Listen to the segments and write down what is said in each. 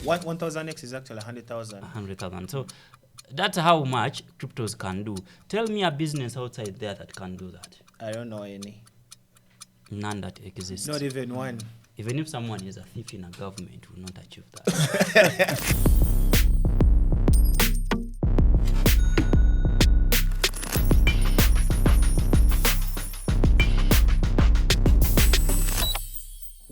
1,000x is actually 100,000. 100,000. So that's how much cryptos can do. Tell me a business outside there that can do that. I don't know any. None that exists. Not even one. Even if someone is a thief in a government, will not achieve that.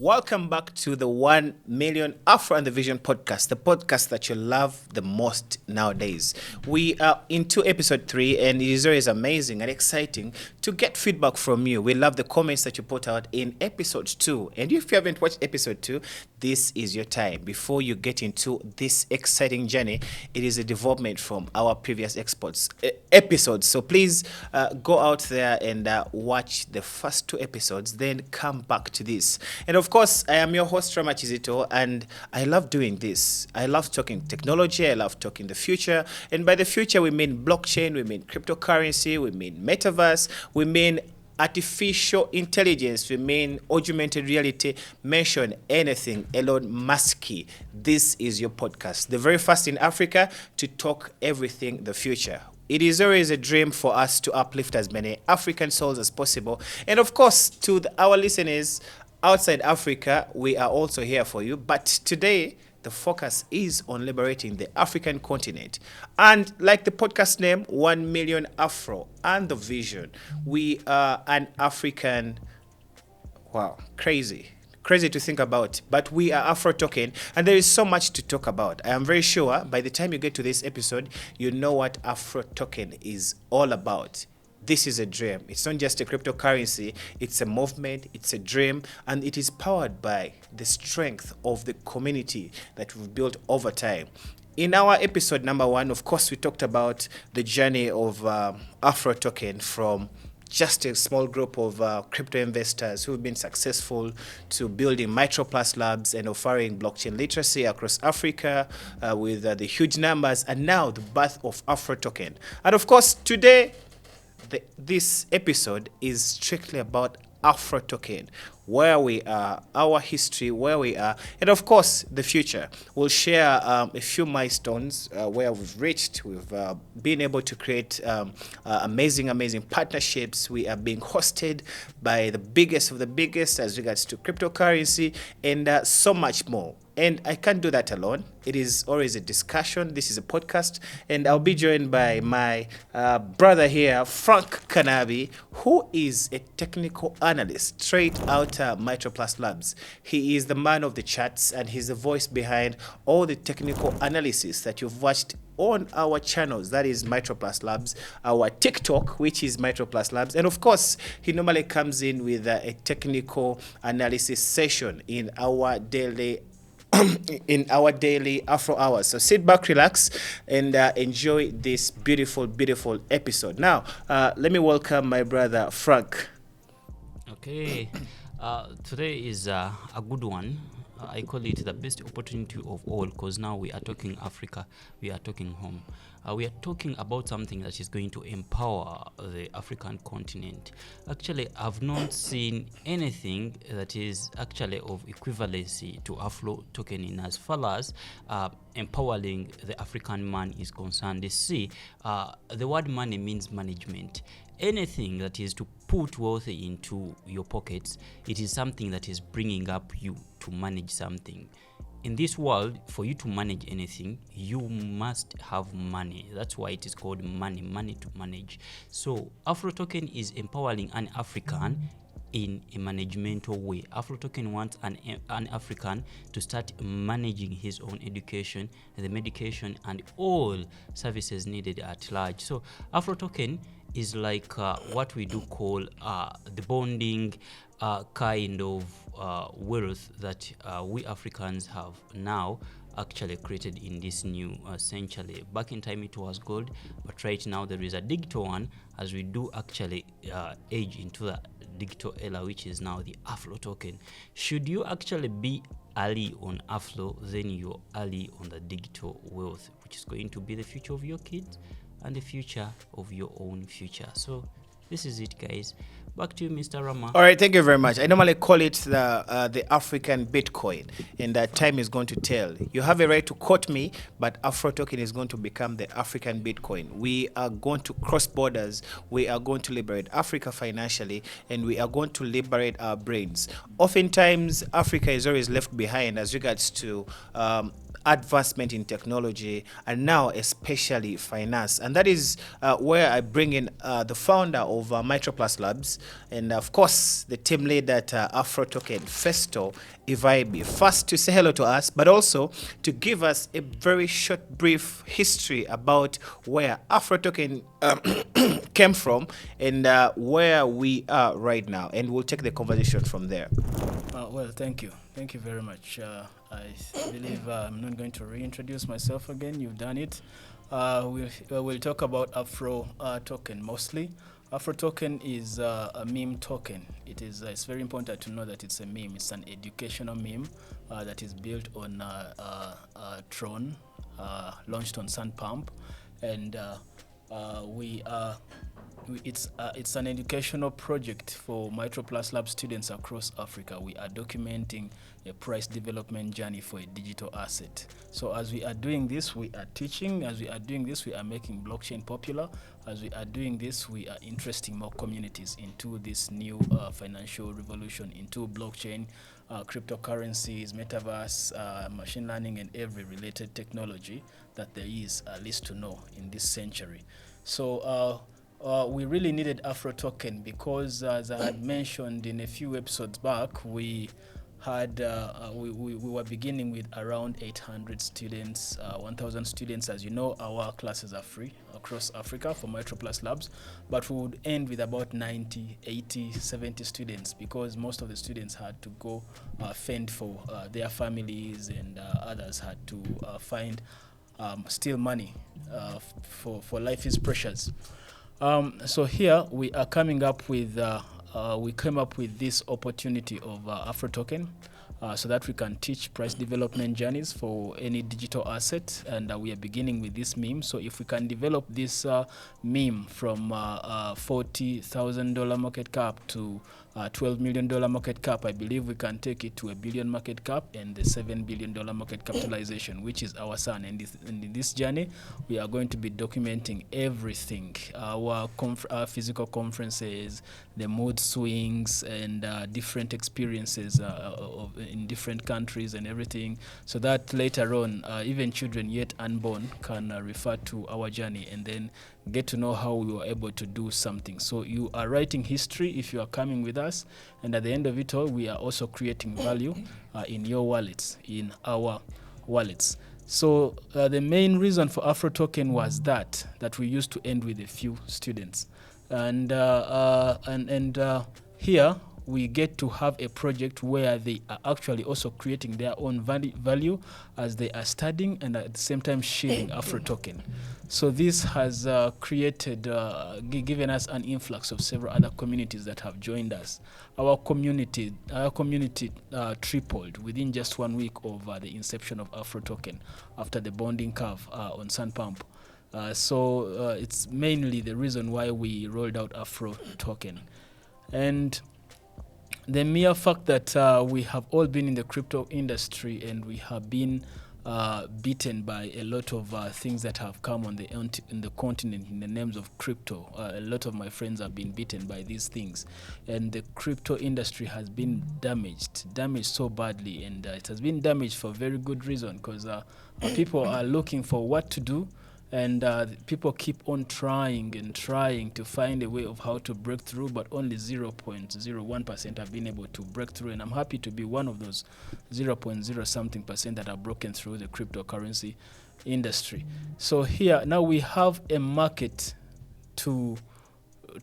Welcome back to the 1 Million Afro and the Vision podcast, the podcast that you love the most nowadays. We are into episode 3, and it is always amazing and exciting to get feedback from you. We love the comments that you put out in episode 2. And if you haven't watched episode 2, this is your time. Before you get into this exciting journey, it is a development from our previous episodes. So please go out there and watch the first 2 episodes, then come back to this. And of course, I am your host, Rama Chizito, and I love doing this. I love talking technology. I love talking the future. And by the future, we mean blockchain, we mean cryptocurrency, we mean metaverse, we mean artificial intelligence, we mean augmented reality. Mention anything Elon Musk-y. This is your podcast, the very first in Africa to talk everything the future. It is always a dream for us to uplift as many African souls as possible. And of course, to our listeners outside Africa, we are also here for you. But today, the focus is on liberating the African continent. And like the podcast name, 1 Million Afro and the Vision, we are an African, crazy to think about, but we are AfroToken, and there is so much to talk about. I am very sure by the time you get to this episode, you know what AfroToken is all about. This is a dream. It's not just a cryptocurrency. It's a movement. It's a dream. And it is powered by the strength of the community that we've built over time. In our episode number 1, of course, we talked about the journey of AfroToken from just a small group of crypto investors who've been successful to building MicroPlus labs and offering blockchain literacy across Africa with the huge numbers, and now the birth of AfroToken. And of course, today, this episode is strictly about AfroToken, where we are, our history, where we are, and of course, the future. We'll share a few milestones where we've reached. We've been able to create amazing partnerships. We are being hosted by the biggest of the biggest as regards to cryptocurrency and so much more. And I can't do that alone. It is always a discussion. This is a podcast. And I'll be joined by my brother here, Frank Kanabi, who is a technical analyst straight out MicroPlus Labs. He is the man of the charts, and he's the voice behind all the technical analysis that you've watched on our channels. That is MicroPlus Labs, our TikTok, which is MicroPlus Labs. And of course, he normally comes in with a technical analysis session in our daily Afro hours. So sit back, relax, and enjoy this beautiful episode. Now, let me welcome my brother Frank. Okay, today is a good one. I call it the best opportunity of all, because now we are talking Africa, we are talking home. We are talking about something that is going to empower the African continent. Actually, I've not seen anything that is actually of equivalency to AfroToken in as far as empowering the African man is concerned. You see, the word money means management. Anything that is to put wealth into your pockets, it is something that is bringing up you to manage something. In this world, for you to manage anything, you must have money. That's why it is called money to manage. So AfroToken is empowering an African in a managemental way. AfroToken wants an African to start managing his own education, the medication, and all services needed at large. So AfroToken is like what we do call the bonding kind of wealth that we Africans have now actually created in this new century. Back in time it was gold, but right now there is a digital one as we do actually age into the digital era, which is now the AfroToken. Should you actually be early on Afro, then you're early on the digital wealth, which is going to be the future of your kids and the future of your own future. So this is it, guys. Back to you, Mr. Rama. All right, thank you very much. I normally call it the African Bitcoin, and time is going to tell. You have a right to quote me, but AfroToken is going to become the African Bitcoin. We are going to cross borders. We are going to liberate Africa financially, and we are going to liberate our brains. Oftentimes, Africa is always left behind as regards to advancement in technology, and now especially finance, and that is where I bring in the founder of MicroPlus Labs, and of course the team lead at AfroToken, Festo Ivaibi, first to say hello to us, but also to give us a very short brief history about where AfroToken came from, and where we are right now, and we'll take the conversation from there. Well, thank you. Thank you very much. I believe I'm not going to reintroduce myself again. You've done it. We'll talk about Afro token mostly. Afro token is a meme token. It's very important to know that it's a meme. It's an educational meme that is built on Tron, launched on Sunpump, and it's an educational project for MicroPlus Lab students across Africa. We are documenting a price development journey for a digital asset. So as we are doing this, we are teaching. As we are doing this, we are making blockchain popular. As we are doing this, we are interesting more communities into this new financial revolution, into blockchain, cryptocurrencies, metaverse, machine learning, and every related technology that there is at least to know in this century. So we really needed AfroToken because, as I had mentioned in a few episodes back, we were beginning with around 800 students, 1,000 students. As you know, our classes are free across Africa for MicroPlus Labs, but we would end with about 90, 80, 70 students because most of the students had to go fend for their families, and others had to find still money for life is precious. So here we are coming up with we came up with this opportunity of AfroToken, so that we can teach price development journeys for any digital asset, and we are beginning with this meme. So if we can develop this meme from $40,000 market cap to $12 million market cap, I believe we can take it to $1 billion market cap and the $7 billion market capitalization, which is our son. And in this journey, we are going to be documenting everything: our physical conferences, the mood swings, and different experiences in different countries and everything, so that later on, even children yet unborn can refer to our journey and then get to know how we were able to do something. So you are writing history if you are coming with us, and at the end of it all, we are also creating value in your wallets, in our wallets. So the main reason for AfroToken was that we used to end with a few students, and here we get to have a project where they are actually also creating their own value as they are studying, and at the same time sharing AfroToken. So this has created, given us an influx of several other communities that have joined us. Our community tripled within just 1 week of the inception of AfroToken after the bonding curve on Sunpump. So it's mainly the reason why we rolled out AfroToken. And the mere fact that we have all been in the crypto industry and we have been beaten by a lot of things that have come on in the continent in the names of crypto. A lot of my friends have been beaten by these things, and the crypto industry has been damaged so badly, and it has been damaged for very good reason, because people are looking for what to do, and people keep on trying to find a way of how to break through, but only 0.01% have been able to break through, and I'm happy to be one of those 0.0 something percent that have broken through the cryptocurrency industry. So here now we have a market to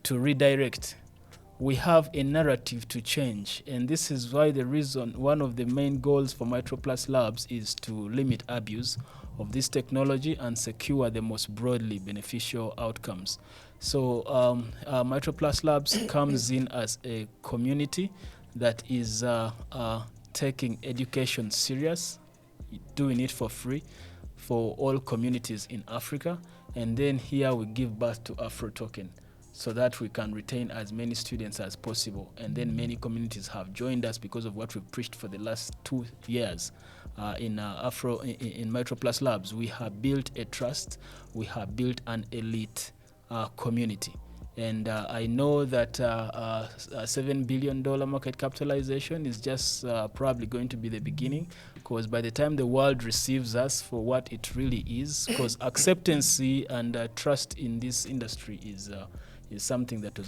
redirect. We have a narrative to change, and this is why one of the main goals for MicroPlus Labs is to limit abuse of this technology and secure the most broadly beneficial outcomes. So MicroPlus Labs comes in as a community that is taking education serious, doing it for free for all communities in Africa, and then here we give birth to AfroToken. so that we can retain as many students as possible. And then many communities have joined us because of what we've preached for the last 2 years. In Afro, in Metro Plus Labs, we have built a trust, we have built an elite community. And I know that a $7 billion market capitalization is just probably going to be the beginning, because by the time the world receives us for what it really is, because acceptancy and trust in this industry is something that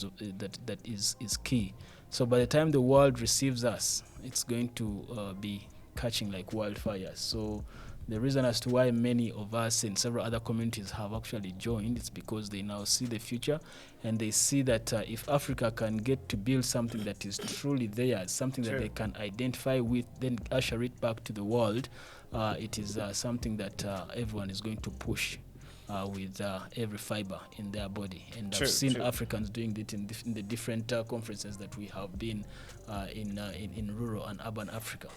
is key. So by the time the world receives us, it's going to be catching like wildfire. So the reason as to why many of us and several other communities have actually joined is because they now see the future, and they see that if Africa can get to build something that is truly theirs, something that they can identify with, then usher it back to the world, it is something that everyone is going to push with every fiber in their body. And I've seen Africans doing it in the different conferences that we have been in rural and urban Africa.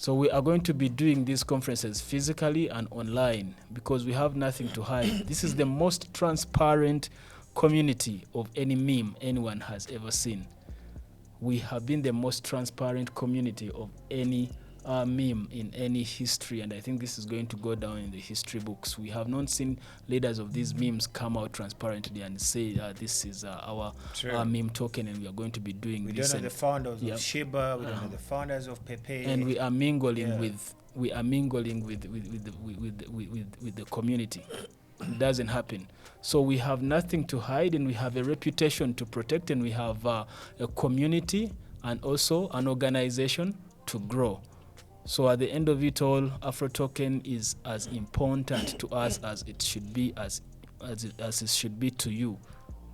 So we are going to be doing these conferences physically and online because we have nothing to hide. This is the most transparent community of any meme anyone has ever seen. We have been the most transparent community of any meme in any history, and I think this is going to go down in the history books. We have not seen leaders of these memes come out transparently and say this is our meme token, and we are going to be doing we this. don't know the founders of Shiba, we don't know the founders of Pepe, and we are mingling with the community. It doesn't happen. So we have nothing to hide, and we have a reputation to protect, and we have a community and also an organization to grow. So at the end of it all, AfroToken is as important to us as it should be, as it should be to you,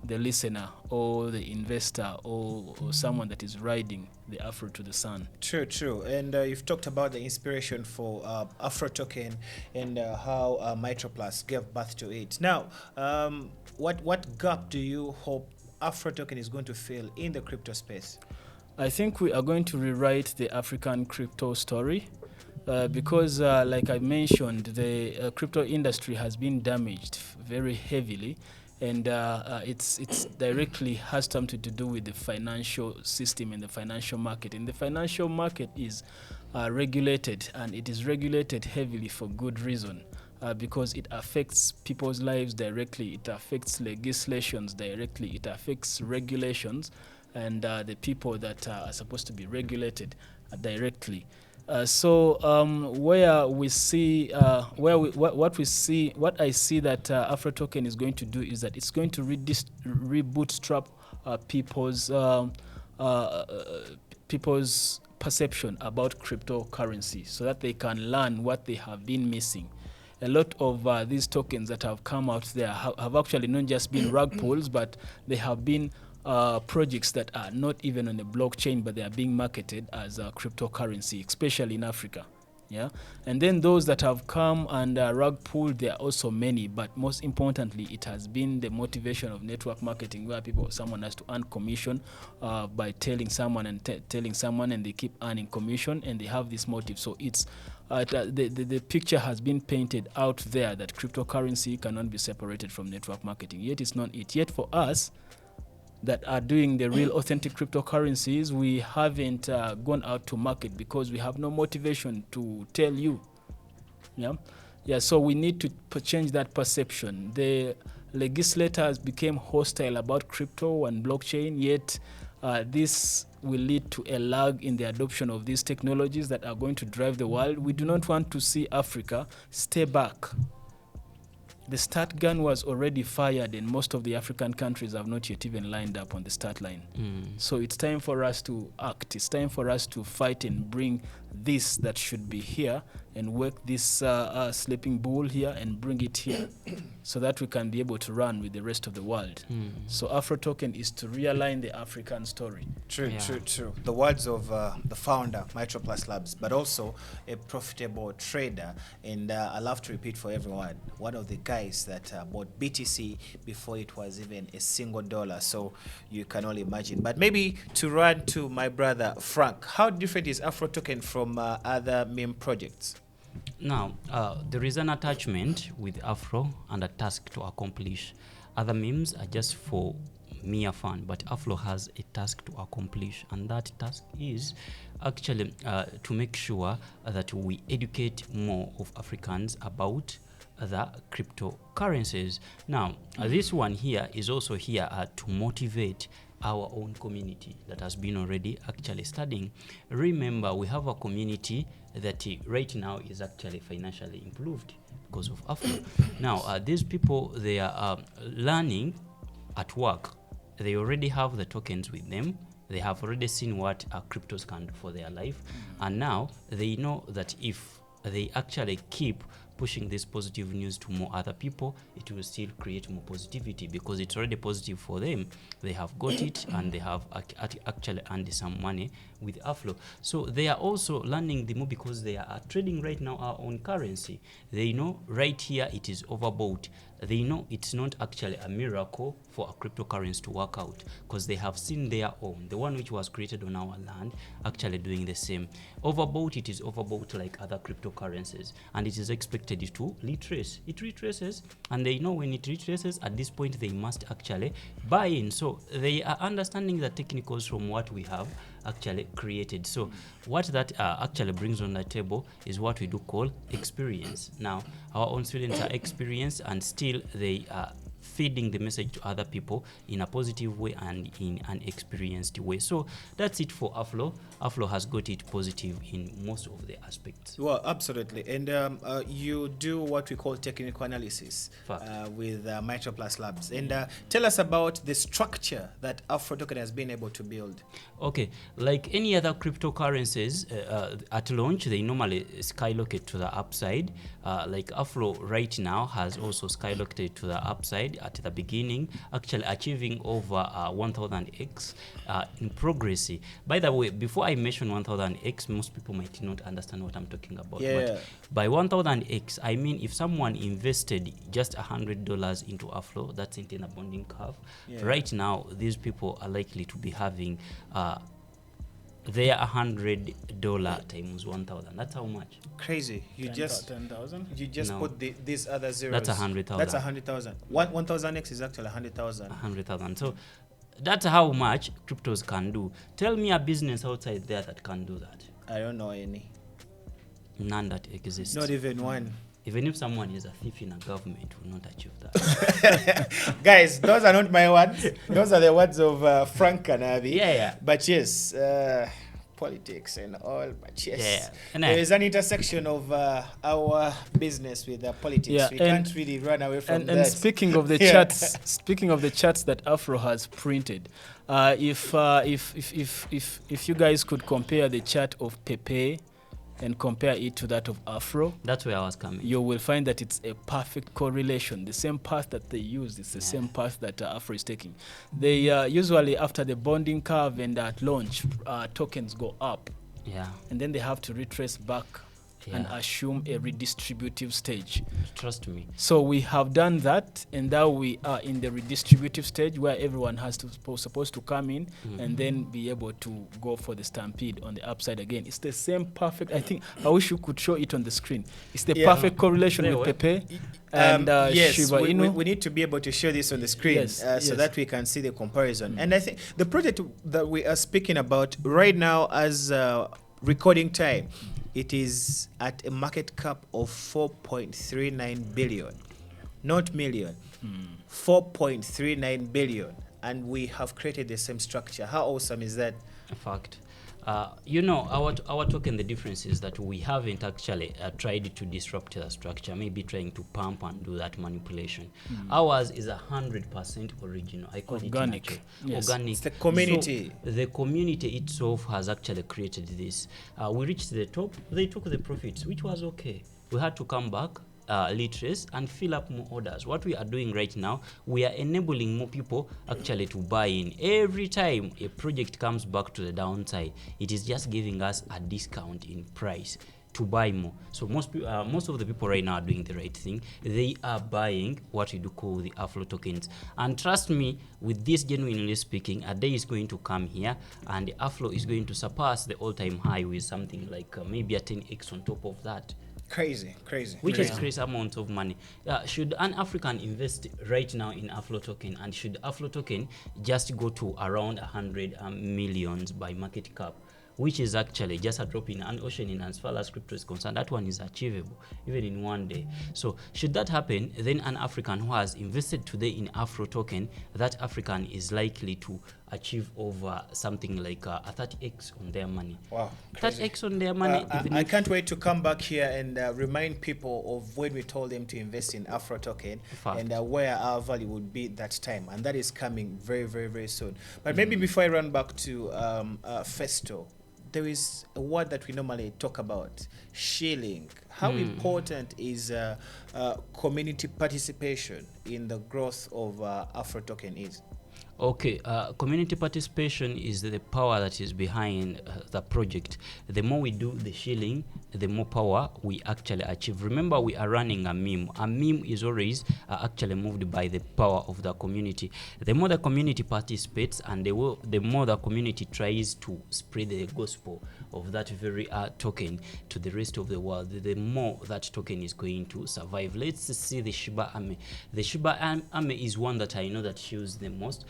the listener or the investor or someone that is riding the Afro to the sun. True. And you've talked about the inspiration for AfroToken and how MitroPlus gave birth to it. Now, what gap do you hope AfroToken is going to fill in the crypto space? I think we are going to rewrite the African crypto story because, like I mentioned, the crypto industry has been damaged very heavily, and it's directly has something to do with the financial system and the financial market. And the financial market is regulated, and it is regulated heavily for good reason. Because it affects people's lives directly, it affects legislations directly, it affects regulations, and the people that are supposed to be regulated directly. So where we see, what I see that AfroToken is going to do is that it's going to rebootstrap people's perception about cryptocurrency, so that they can learn what they have been missing. A lot of these tokens that have come out there have actually not just been rug pulls, but they have been projects that are not even on the blockchain, but they are being marketed as a cryptocurrency, especially in Africa. Yeah, and then those that have come and rug pulled, there are also many, but most importantly, it has been the motivation of network marketing, where someone has to earn commission by telling someone and telling someone, and they keep earning commission, and they have this motive. So it's the picture has been painted out there that cryptocurrency cannot be separated from network marketing. Yet it's not it. Yet for us that are doing the real authentic cryptocurrencies, we haven't gone out to market because we have no motivation to tell you. So we need to change that perception. The legislators became hostile about crypto and blockchain, yet this will lead to a lag in the adoption of these technologies that are going to drive the world. We do not want to see Africa stay back. The start gun was already fired, and most of the African countries have not yet even lined up on the start line. So it's time for us to act. It's time for us to fight and bring this that should be here, and work this sleeping bull here and bring it here so that we can be able to run with the rest of the world. So AfroToken is to realign the African story. True. The words of the founder, MitroPlus Labs, but also a profitable trader. And I love to repeat for everyone, one of the guys that bought BTC before it was even a single dollar. So you can only imagine. But maybe to run to my brother Frank, how different is AfroToken from other meme projects? Now, there is an attachment with Afro and a task to accomplish. Other memes are just for mere fun, but Afro has a task to accomplish, and that task is actually to make sure that we educate more of Africans about the cryptocurrencies. Now, this one here is also here to motivate our own community that has been already actually studying. Remember, we have a community that right now is actually financially improved because of Afro. Now, these people, they are learning at work. They already have the tokens with them. They have already seen what cryptos can do for their life. And now they know that if they actually keep pushing this positive news to more other people, it will still create more positivity because it's already positive for them. They have got it and they have actually earned some money with Afro. So they are also learning the more because they are trading right now our own currency. They know right here it is overbought. They know it's not actually a miracle for a cryptocurrency to work out because they have seen their own, the one which was created on our land, actually doing the same. Overbought, it is overbought like other cryptocurrencies, and it is expected to retrace. It retraces, and they know when it retraces, at this point they must actually buy in. So they are understanding the technicals from what we have actually created. So what that actually brings on the table is what we do call experience. Now, our own students are experienced, and still they are feeding the message to other people in a positive way and in an experienced way. So that's it for Afro. Afro has got it positive in most of the aspects. Well, absolutely. And you do what we call technical analysis with MicroPlus Labs. And tell us about the structure that AfroToken has been able to build. Okay, like any other cryptocurrencies, at launch, they normally skyrocket to the upside. Like Afro right now has also skyrocketed to the upside at the beginning, actually achieving over 1000x in progress. By the way, before I mention 1000x, most people might not understand what I'm talking about. Yeah. But by 1000x, I mean if someone invested just $100 into Afro, that's in a bonding curve. Yeah. Right now, these people are likely to be having their $100 times 1,000. That's how much? Crazy. You 10,000. You just No. put these other zeros. That's 100,000. That's 100,000. 1,000x is actually 100,000. 100,000. So that's how much cryptos can do. Tell me a business outside there that can do that. I don't know any. None that exists. Not even one. Even if someone is a thief in a government, will not achieve that. Guys, those are not my words. Those are the words of Frank Kanavi. Yeah. But yes, politics and all. But yes, Yeah. And there is an intersection of our business with politics. Yeah, We can't really run away from that. And speaking of the charts, speaking of the charts that Afro has printed, if you guys could compare the chart of Pepe and compare it to that of Afro, That's where I was coming. you will find that it's a perfect correlation. The same path that they use, it's the same path that Afro is taking. They usually, after the bonding curve and at launch, tokens go up. Yeah. And then they have to retrace back and assume a redistributive stage. Trust me. So we have done that, and now we are in the redistributive stage where everyone has to supposed to come in and then be able to go for the stampede on the upside again. It's the same perfect. I wish you could show it on the screen. It's the perfect correlation with Pepe and yes, Shiba Inu. we need to be able to show this on the screen so that we can see the comparison. And I think the project that we are speaking about right now as recording time, it is at a market cap of 4.39 billion, not million, 4.39 billion. And we have created the same structure. How awesome is that? In fact, our token, the difference is that we haven't actually tried to disrupt the structure, maybe trying to pump and do that manipulation. Ours is 100% original. I call Organic. it Yes. organic. It's the community. So the community itself has actually created this. We reached the top. They took the profits, which was okay. We had to come back, retrace and fill up more orders. What we are doing right now, we are enabling more people actually to buy in. Every time a project comes back to the downside, it is just giving us a discount in price to buy more. So most of the people right now are doing the right thing. They are buying what we do call the Afro tokens. And trust me, with this, genuinely speaking, a day is going to come here and Afro is going to surpass the all-time high with something like maybe a 10x on top of that. Crazy. Which is crazy amount of money. Should an African invest right now in AfroToken, and should AfroToken just go to around 100 millions by market cap, which is actually just a drop in an ocean in as far as crypto is concerned? That one is achievable even in one day. So should that happen, then an African who has invested today in AfroToken, that African is likely to achieve over something like a 30x on their money. Wow, crazy. 30x on their money. I can't wait to come back here and remind people of when we told them to invest in AfroToken and where our value would be that time, and that is coming very, very, very soon. But maybe before I run back to Festo, there is a word that we normally talk about, shilling. How important is community participation in the growth of AfroToken is? Okay, community participation is the power that is behind the project. The more we do the shilling, the more power we actually achieve. Remember, we are running a meme. A meme is always actually moved by the power of the community. The more the community participates, and the more the community tries to spread the gospel of that very token to the rest of the world, the more that token is going to survive. Let's see the Shiba Ame. The Shiba Ame is one that I know that shows the most.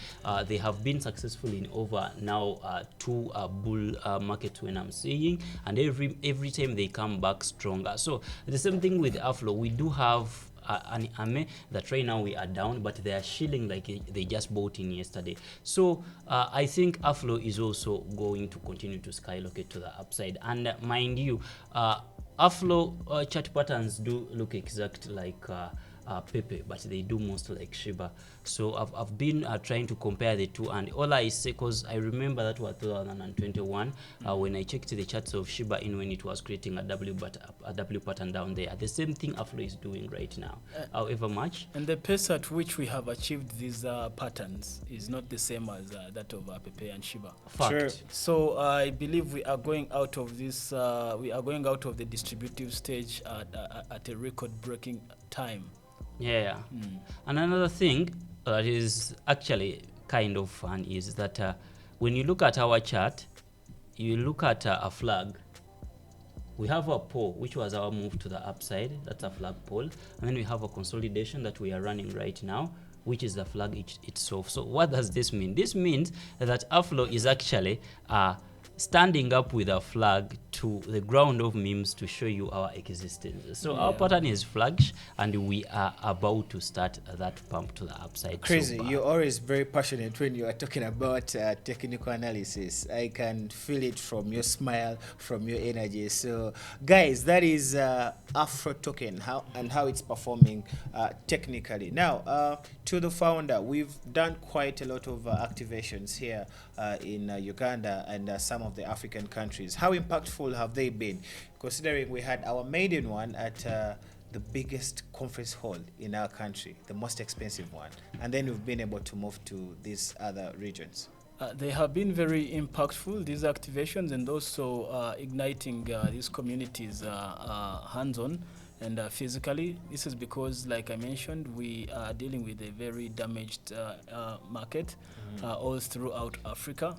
They have been successful in over now 2 bull markets when I'm saying, and every time they come back stronger. So the same thing with Afro. We do have an Ame that right now we are down, but they are shilling like they just bought in yesterday. So I think Afro is also going to continue to skyrocket to the upside. And mind you, Afro chart patterns do look exactly like Pepe, but they do most like Shiba. So I've been trying to compare the two, and all I say, because I remember that was 2021 when I checked the charts of Shiba in when it was creating a W pattern down there. The same thing Afro is doing right now, however much. And the pace at which we have achieved these patterns is not the same as that of Pepe and Shiba. Fact. Sure. So I believe we are going out of this. We are going out of the distributive stage at a record-breaking time. Yeah. And another thing that is actually kind of fun is that when you look at our chart, you look at a flag. We have a pole, which was our move to the upside. That's a flag pole. And then we have a consolidation that we are running right now, which is the flag itself. So what does this mean? This means that Afro is actually standing up with a flag to the ground of memes to show you our existence. So our pattern is flagged, and we are about to start that pump to the upside. Crazy. You're always very passionate when you are talking about technical analysis. I can feel it from your smile, from your energy. So guys, that is AfroToken, how it's performing technically. Now, to the founder, we've done quite a lot of activations here in Uganda and some of the African countries. How impactful have they been, considering we had our maiden one at the biggest conference hall in our country, the most expensive one, and then we've been able to move to these other regions? They have been very impactful, these activations, and also igniting these communities hands-on and physically. This is because, like I mentioned, we are dealing with a very damaged market all throughout Africa.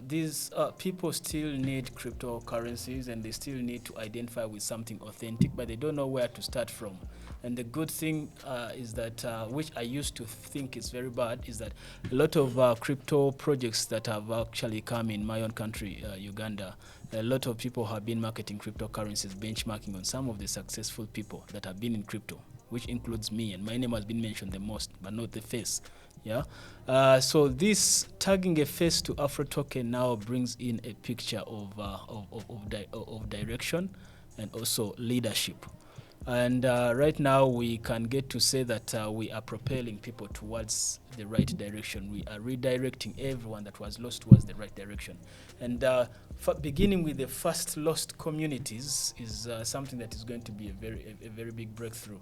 These people still need cryptocurrencies, and they still need to identify with something authentic, but they don't know where to start from. And the good thing is that, which I used to think is very bad, is that a lot of crypto projects that have actually come in my own country, Uganda, a lot of people have been marketing cryptocurrencies, benchmarking on some of the successful people that have been in crypto, which includes me, and my name has been mentioned the most, but not the face. Yeah. So this tagging a face to AfroToken now brings in a picture of direction and also leadership. And right now we can get to say that we are propelling people towards the right direction. We are redirecting everyone that was lost towards the right direction. And beginning with the first lost communities is something that is going to be a very big breakthrough.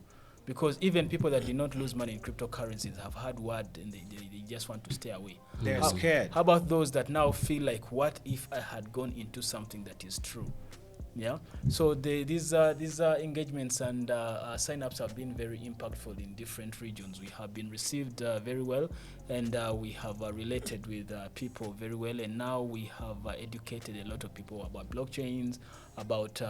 Because even people that did not lose money in cryptocurrencies have had word, and they just want to stay away. They're scared. How about those that now feel like, what if I had gone into something that is true? Yeah. So these engagements and sign-ups have been very impactful in different regions. We have been received very well, and we have related with people very well. And now we have educated a lot of people about blockchains, about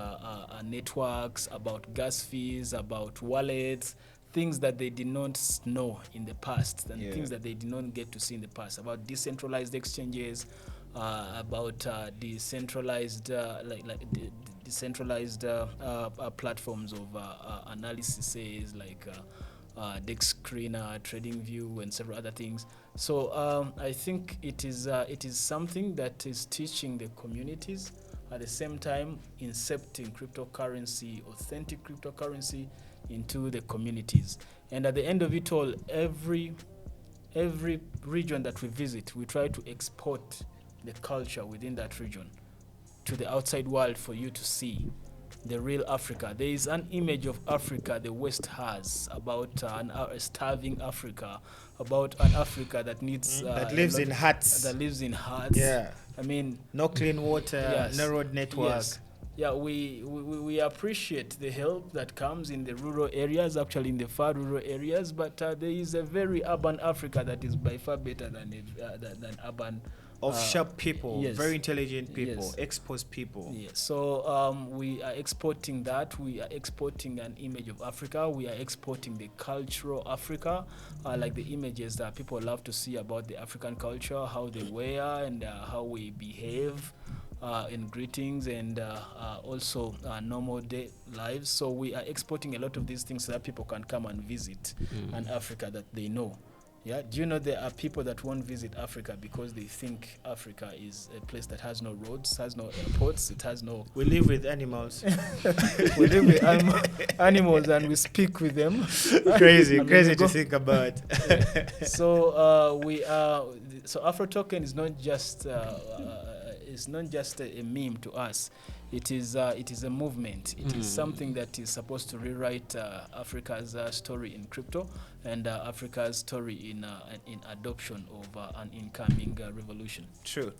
networks, about gas fees, about wallets, things that they did not know in the past, and things that they did not get to see in the past, about decentralized exchanges, about decentralized decentralized platforms of analysis like Dex Screener, TradingView, and several other things. So I think it is something that is teaching the communities, at the same time incepting cryptocurrency, authentic cryptocurrency, into the communities. And at the end of it all, every region that we visit, we try to export the culture within that region to the outside world for you to see the real Africa. There is an image of Africa the West has about a starving Africa, about an Africa that needs that lives in huts. That lives in huts. Yeah. I mean, no clean water, yes, no road network. Yes. Yeah, we appreciate the help that comes in the rural areas, actually in the far rural areas, but there is a very urban Africa that is by far better than urban. Of sharp people, yes, very intelligent people, yes, exposed people. Yes. So we are exporting that. We are exporting an image of Africa. We are exporting the cultural Africa, like the images that people love to see about the African culture, how they wear and how we behave in greetings and also normal day lives. So we are exporting a lot of these things so that people can come and visit an Africa that they know. Yeah, do you know there are people that won't visit Africa because they think Africa is a place that has no roads, has no airports, it has no... We live with animals. We live with animals and we speak with them. Crazy to think about. So so AfroToken is not just a meme to us. It is a movement. It is something that is supposed to rewrite Africa's story in crypto and Africa's story in adoption of an incoming revolution. True.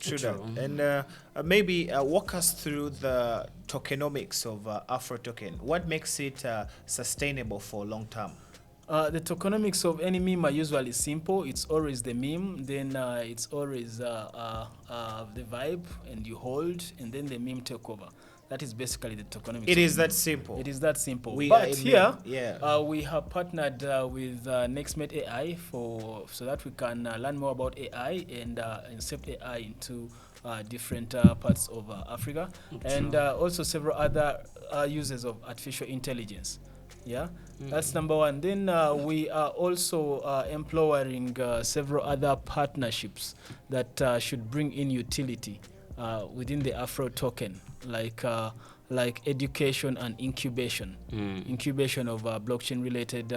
And maybe walk us through the tokenomics of AfroToken. What makes it sustainable for long term? The tokenomics of any meme are usually simple. It's always the meme, then it's always the vibe, and you hold, and then the meme take over. That is basically the tokenomics. It is that simple. It is that simple. But here, we have partnered with NextMate AI so that we can learn more about AI and incept AI into different parts of Africa, and also several other uses of artificial intelligence. Yeah, that's number one. Then we are also employing several other partnerships that should bring in utility within the AfroToken, like education and incubation of blockchain-related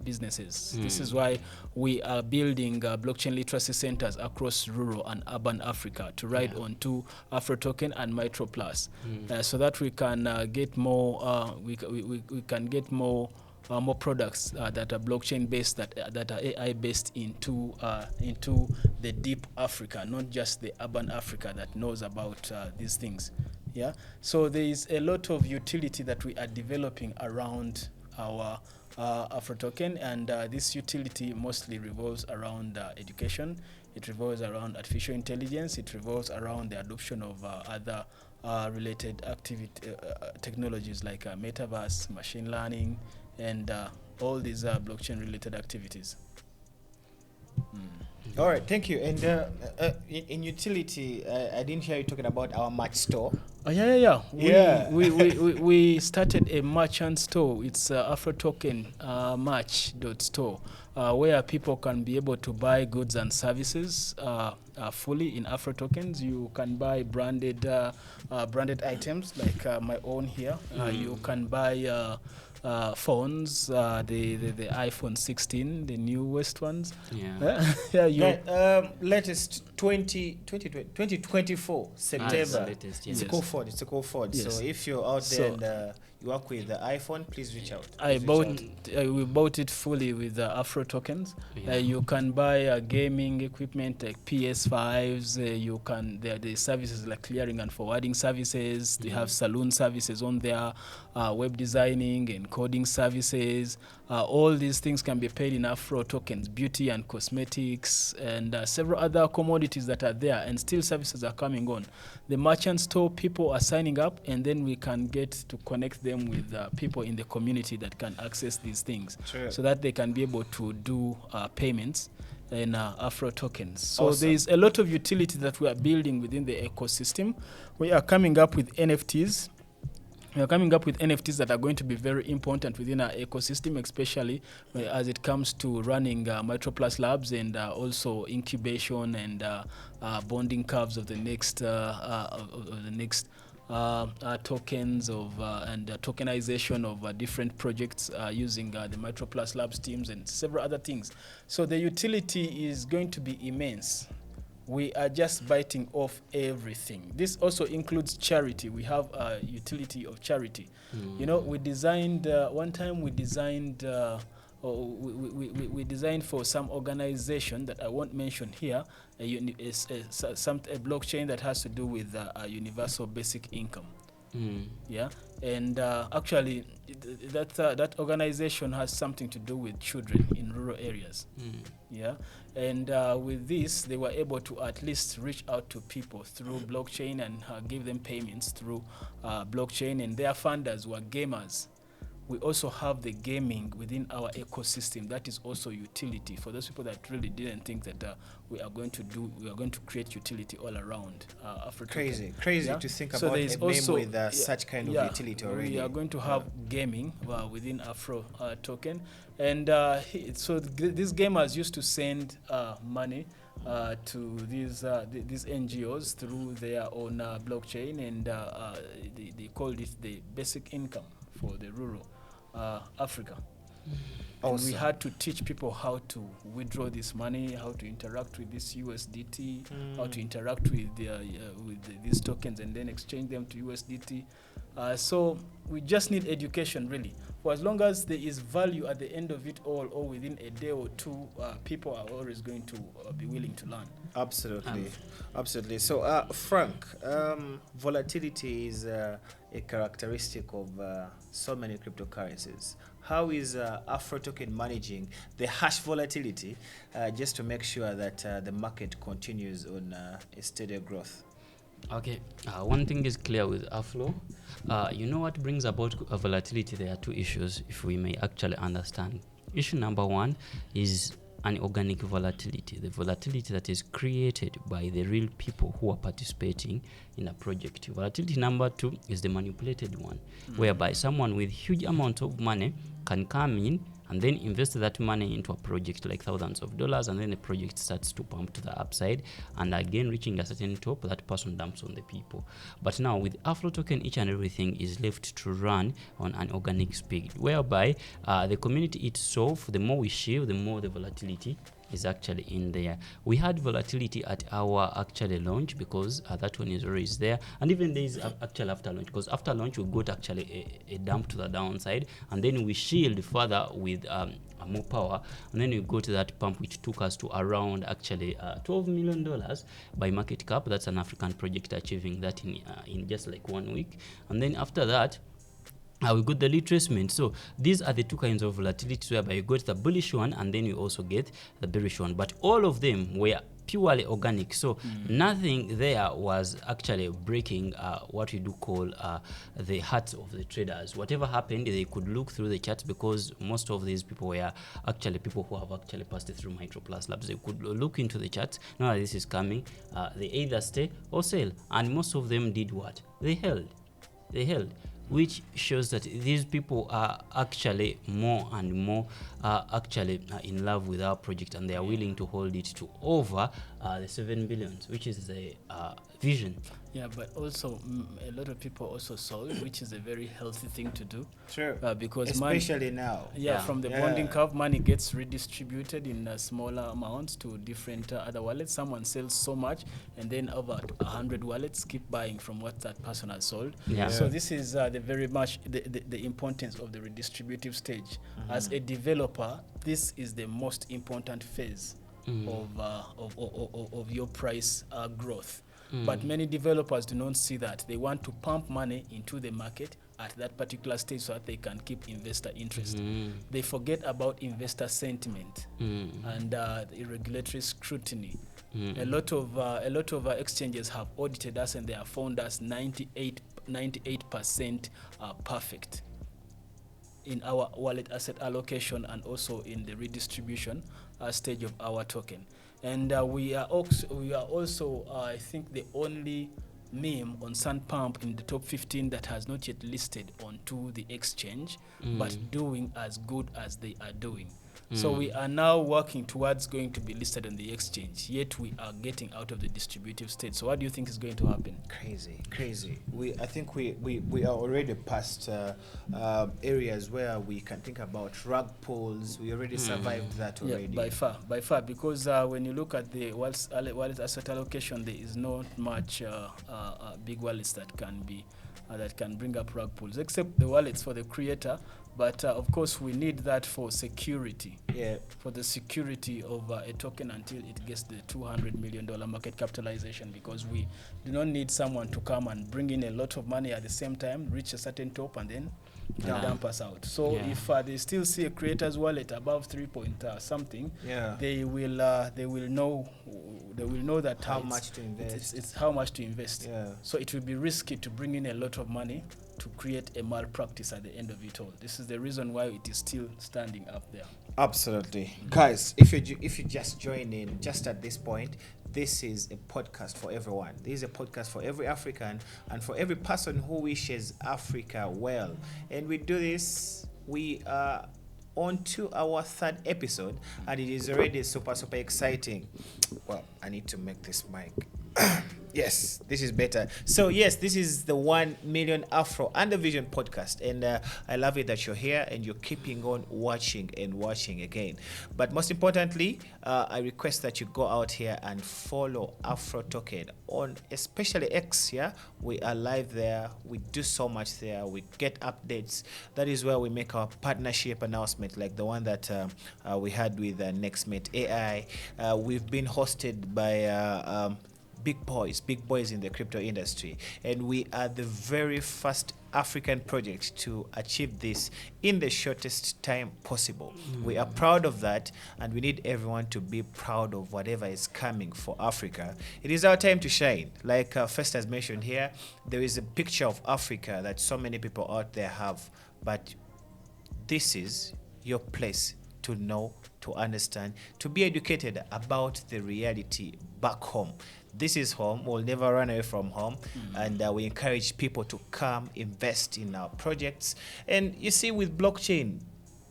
businesses. This is why we are building blockchain literacy centers across rural and urban Africa to ride on to AfroToken and Mitro Plus, so that we can get more. We can get more products that are blockchain-based, that are AI-based into the deep Africa, not just the urban Africa that knows about these things. Yeah. So there is a lot of utility that we are developing around our AfroToken, and this utility mostly revolves around education. It revolves around artificial intelligence. It revolves around the adoption of other related technologies like metaverse, machine learning, and all these blockchain-related activities. All right, thank you. And in utility, I didn't hear you talking about our merch store. Oh, yeah. We started a merchant store. It's AfroToken merch.store, where people can be able to buy goods and services fully in AfroTokens. You can buy branded items like my own here. You can buy phones, the iPhone 16, the newest ones. Latest 2024 September. Latest, It's a cool Ford. Yes. So if you're out there and you work with the iPhone, please reach out. We bought it fully with Afro tokens. Yeah. You can buy gaming equipment like PS5s. You can there are the services like clearing and forwarding services. They have saloon services on there, web designing and coding services. All these things can be paid in Afro tokens, beauty and cosmetics, and several other commodities that are there, and still services are coming on. The merchant store people are signing up, and then we can get to connect them with people in the community that can access these things, Sure. so that they can be able to do payments in Afro tokens. So Awesome. there is a lot of utility that we are building within the ecosystem. We are coming up with NFTs. We are coming up with NFTs that are going to be very important within our ecosystem, especially as it comes to running MicroPlus labs and also incubation and bonding curves of the next tokens of and tokenization of different projects using the MicroPlus labs teams and several other things. So the utility is going to be immense. We are just biting off everything. This also includes charity. We have a utility of charity. You know, we designed one time. We designed we designed for some organization that I won't mention here. A blockchain that has to do with a universal basic income. Yeah, and actually, that organization has something to do with children in rural areas. Yeah, and with this, they were able to at least reach out to people through blockchain and give them payments through blockchain, and their funders were gamers. We also have the gaming within our ecosystem. That is also utility for those people that really didn't think that we are going to create utility all around Africa. Crazy to think about a meme with such kind of utility already. We are going to have gaming within Afro token, and so these gamers used to send money to these NGOs through their own blockchain, and they called it the basic income for the rural Africa. And we had to teach people how to withdraw this money, how to interact with this USDT, how to interact with these tokens and then exchange them to USDT. So we just need education, really. For as long as there is value at the end of it all, or within a day or two, people are always going to be willing to learn. Absolutely. So, Frank, volatility is a characteristic of so many cryptocurrencies. How is AfroToken managing the hash volatility just to make sure that the market continues on a steady growth? Okay, one thing is clear with Afro. You know what brings about volatility? There are two issues, if we may actually understand. Issue number one is an organic volatility, the volatility that is created by the real people who are participating in a project. Volatility number two is the manipulated one, whereby someone with huge amount of money can come in and then invest that money into a project like thousands of dollars, and then the project starts to pump to the upside, and again reaching a certain top, that person dumps on the people. But now with AfroToken, each and everything is left to run on an organic speed, whereby the community itself, the more we share, the more the volatility is actually in there. We had volatility at our actually launch because that one is always there, and even there is actually after launch, because after launch we got actually a dump to the downside, and then we shield further with more power, and then we go to that pump which took us to around actually $12 million by market cap. That's an African project achieving that in just like 1 week, and then after that we got the retracement. So these are the two kinds of volatility, whereby you got the bullish one and then you also get the bearish one, but all of them were purely organic. So nothing there was actually breaking what we do call the hearts of the traders. Whatever happened, they could look through the charts, because most of these people were actually people who have actually passed through MicroPlus labs. They could look into the charts, know that this is coming, they either stay or sell, and most of them did what? They held, which shows that these people are actually more and more actually in love with our project, and they are willing to hold it to over the 7 billions, which is the vision. Yeah, but also a lot of people also sold, which is a very healthy thing to do. True. Because Especially now. yeah, Yeah. from the Yeah. bonding curve, money gets redistributed in smaller amounts to different other wallets. Someone sells so much, and then over 100 wallets keep buying from what that person has sold. Yeah. So this is the very much the importance of the redistributive stage. As a developer, this is the most important phase of your price growth. But many developers do not see that. They want to pump money into the market at that particular stage so that they can keep investor interest. They forget about investor sentiment and the regulatory scrutiny. A lot of exchanges have audited us, and they have found us 98% perfect in our wallet asset allocation and also in the redistribution stage of our token. And we are also I think the only meme on Sunpump in the top 15 that has not yet listed onto the exchange, but doing as good as they are doing. So we are now working towards going to be listed on the exchange, yet we are getting out of the distributive state. So what do you think is going to happen? Crazy. I think we are already past areas where we can think about rug pulls. We already survived that already. Yeah, by far, because when you look at the wallet asset allocation, there is not much big wallets that can bring up rug pulls, except the wallets for the creator. But of course, we need that for security. Yeah. For the security of a token until it gets the $200 million market capitalization, because we do not need someone to come and bring in a lot of money at the same time, reach a certain top, and then dump us out. So if they still see a creator's wallet above 3 point something, they will know that How much to invest. It's how much to invest. Yeah. So it will be risky to bring in a lot of money to create a malpractice at the end of it all. This is the reason why it is still standing up there. Absolutely. Guys, if you just join in just at this point, this is a podcast for everyone. This is a podcast for every African and for every person who wishes Africa well. And we do this, we are on to our third episode, and it is already super exciting. Well, I need to make this mic. Yes, this is better. So yes, this is the 1 Million Afro Under Vision podcast, and I love it that you're here and you're keeping on watching again. But most importantly, I request that you go out here and follow AfroToken on especially X. Yeah, we are live there. We do so much there. We get updates. That is where we make our partnership announcement, like the one that we had with NextMate AI. We've been hosted by big boys in the crypto industry, and we are the very first African project to achieve this in the shortest time possible. We are proud of that, and we need everyone to be proud of whatever is coming for Africa. It is our time to shine. Like First has mentioned here, there is a picture of Africa that so many people out there have, but this is your place to know, to understand, to be educated about the reality back home. This is home. We'll never run away from home. And we encourage people to come invest in our projects. And you see, with blockchain,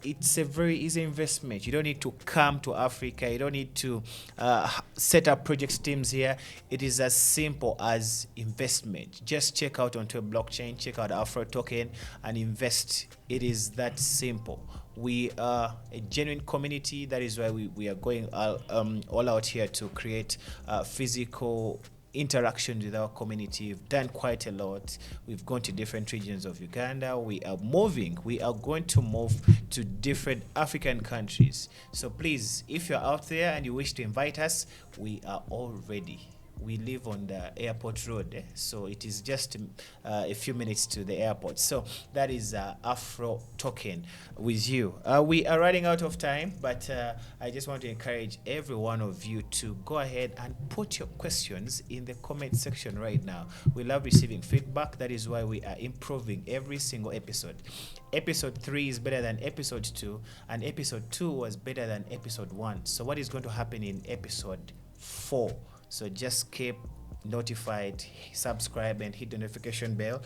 it's a very easy investment. You don't need to come to Africa. You don't need to set up project teams here. It is as simple as investment. Just check out onto a blockchain, check out AfroToken, and invest. It is that simple. We are a genuine community. That is why we are going all out here to create physical interactions with our community. We've done quite a lot. We've gone to different regions of Uganda. We are going to move to different African countries. So please, if you're out there and you wish to invite us, we are all ready. We live on the airport road, so it is just a few minutes to the airport. So that is AfroToken with you. We are running out of time, but I just want to encourage every one of you to go ahead and put your questions in the comment section right now. We love receiving feedback. That is why we are improving every single episode. Episode 3 is better than episode 2, and episode 2 was better than episode 1. So what is going to happen in episode 4? So just keep notified, subscribe, and hit the notification bell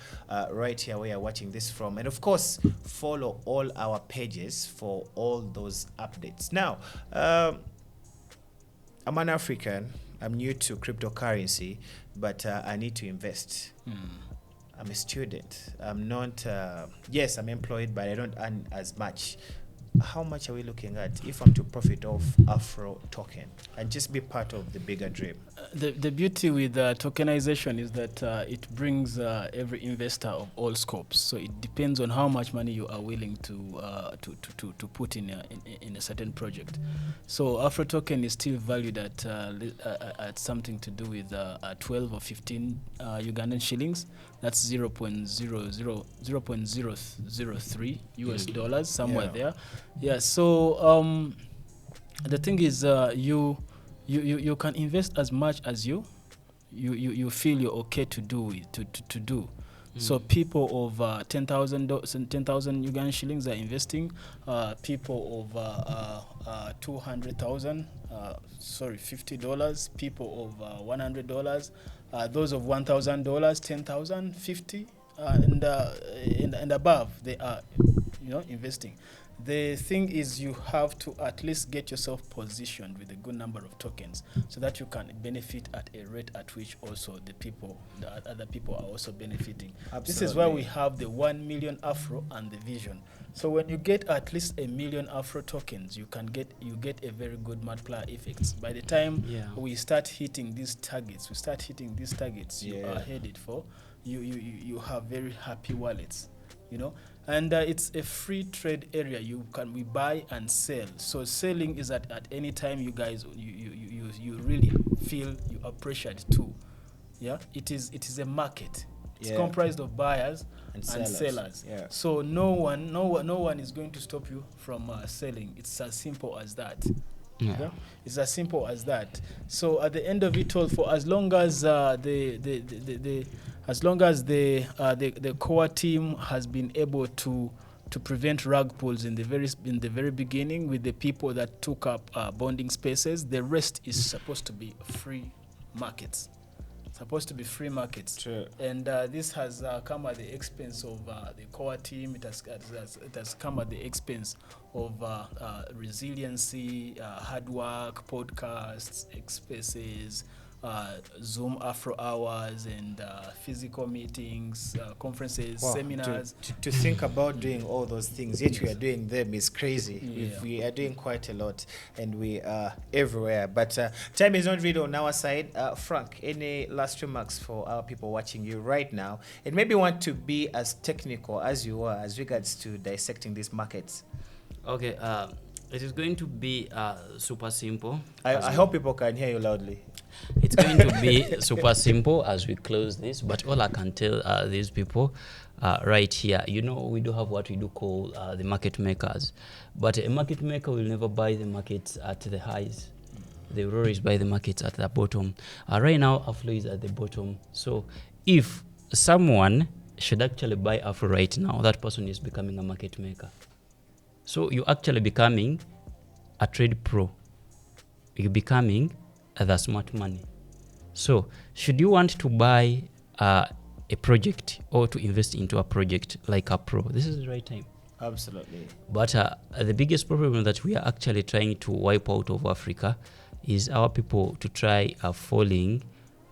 right here where you're watching this from. And of course, follow all our pages for all those updates. Now, I'm an African. I'm new to cryptocurrency, but I need to invest. I'm a student. I'm not, yes, I'm employed, but I don't earn as much. How much are we looking at if I'm to profit off AfroToken and just be part of the bigger dream? The beauty with tokenization is that it brings every investor of all scopes. So it depends on how much money you are willing to put in a certain project. So AfroToken is still valued at something to do with 12 or 15 Ugandan shillings. That's 0.003 US dollars, somewhere there. Yeah. So the thing is, you can invest as much as you feel you're okay to do it to do. So people of 10,000 Ugandan shillings are investing. People of 200,000, $50. People of $100. Those of $1,000, 10,000, 50, and above, they are, investing. The thing is, you have to at least get yourself positioned with a good number of tokens so that you can benefit at a rate at which also the other people are also benefiting. Absolutely. This is why we have the 1 million Afro and the vision. So when you get at least 1 million Afro tokens, you get a very good multiplier effects. By the time we start hitting these targets, you are headed for, you have very happy wallets. And it's a free trade area. We buy and sell. So selling is at any time you guys you really feel you are pressured to. Yeah, it is a market. It's comprised of buyers and sellers. Yeah. So no one is going to stop you from selling. It's as simple as that. Yeah. It's as simple as that. So at the end of it all, for as long as the core team has been able to prevent rug pulls in the very beginning with the people that took up bonding spaces, the rest is supposed to be free markets. True. And this has come at the expense of the core team. It has come at the expense of resiliency, hard work, podcasts, spaces, Zoom Afro hours, and physical meetings, conferences, seminars. To think about doing all those things, yet we are doing them is crazy. We are doing quite a lot, and we are everywhere. But time is not really on our side. Frank, any last remarks for our people watching you right now, and maybe want to be as technical as you are as regards to dissecting these markets? Okay, it is going to be super simple. I hope people can hear you loudly. It's going to be super simple as we close this, but all I can tell these people right here, we do have what we do call the market makers. But a market maker will never buy the markets at the highs. They will always buy the markets at the bottom. Right now, Afro is at the bottom. So if someone should actually buy Afro right now, that person is becoming a market maker. So you're actually becoming a trade pro. You're becoming the smart money. So should you want to buy a project or to invest into a project like a pro, this is the right time. Absolutely. But the biggest problem that we are actually trying to wipe out of Africa is our people to try falling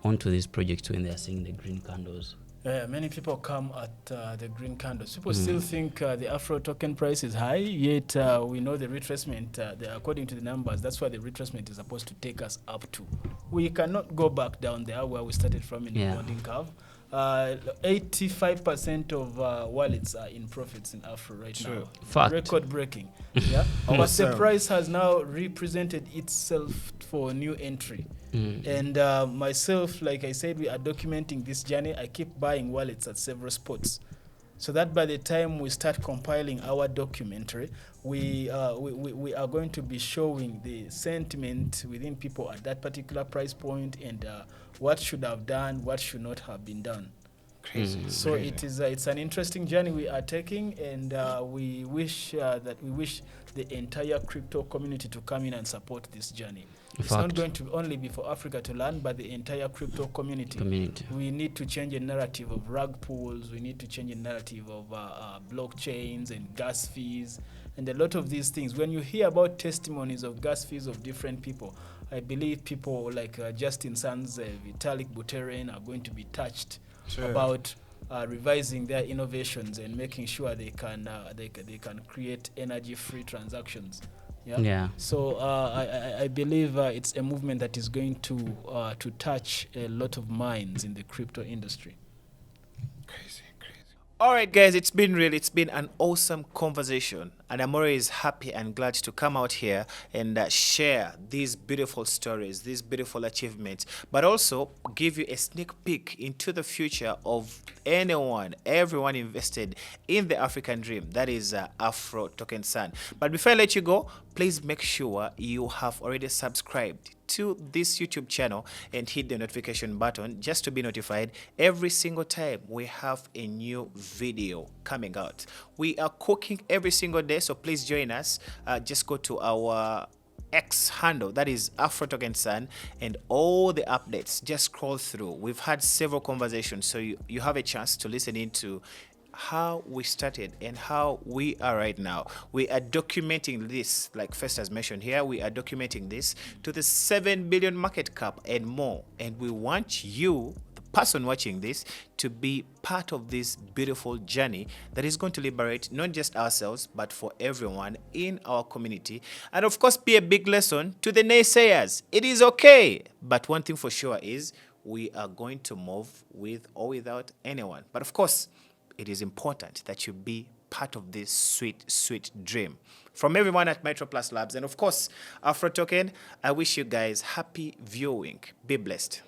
onto these projects when they are seeing the green candles. Many people come at the green candles. People still think the Afro token price is high, yet we know the retracement, according to the numbers, that's where the retracement is supposed to take us up to. We cannot go back down there where we started from in the bonding curve. 85% of wallets are in profits in Afro right now. Fact. Record breaking. But the price has now represented itself for new entry. And myself, like I said, we are documenting this journey. I keep buying wallets at several spots, so that by the time we start compiling our documentary, we are going to be showing the sentiment within people at that particular price point, and what should have done, what should not have been done. Crazy. So it's an interesting journey we are taking, and we wish the entire crypto community to come in and support this journey. It's not going to only be for Africa to learn, but the entire crypto community. We need to change a narrative of rug pools. We need to change a narrative of blockchains and gas fees and a lot of these things. When you hear about testimonies of gas fees of different people, I believe people like Justin Sands, Vitalik Buterin are going to be touched about revising their innovations and making sure they can create energy-free transactions. Yeah. Yeah. So I believe it's a movement that is going to touch a lot of minds in the crypto industry. Crazy. All right, guys, it's been an awesome conversation, and I'm always happy and glad to come out here and share these beautiful stories, these beautiful achievements, but also give you a sneak peek into the future of everyone invested in the African dream. That is AfroToken Sun. But before I let you go, please make sure you have already subscribed to this YouTube channel and hit the notification button just to be notified every single time we have a new video coming out. We are cooking every single day, so please join us. Just go to our X handle, that is AfroToken Sun, and all the updates. Just scroll through. We've had several conversations, so you have a chance to listen into how we started and how we are right now. We are documenting this, like First has mentioned here, we are documenting this to the 7 billion market cap and more. And we want you, the person watching this, to be part of this beautiful journey that is going to liberate not just ourselves, but for everyone in our community. And of course, be a big lesson to the naysayers. It is okay. But one thing for sure is we are going to move with or without anyone. But of course, it is important that you be part of this sweet, sweet dream. From everyone at Metro Plus Labs and of course, AfroToken, I wish you guys happy viewing. Be blessed.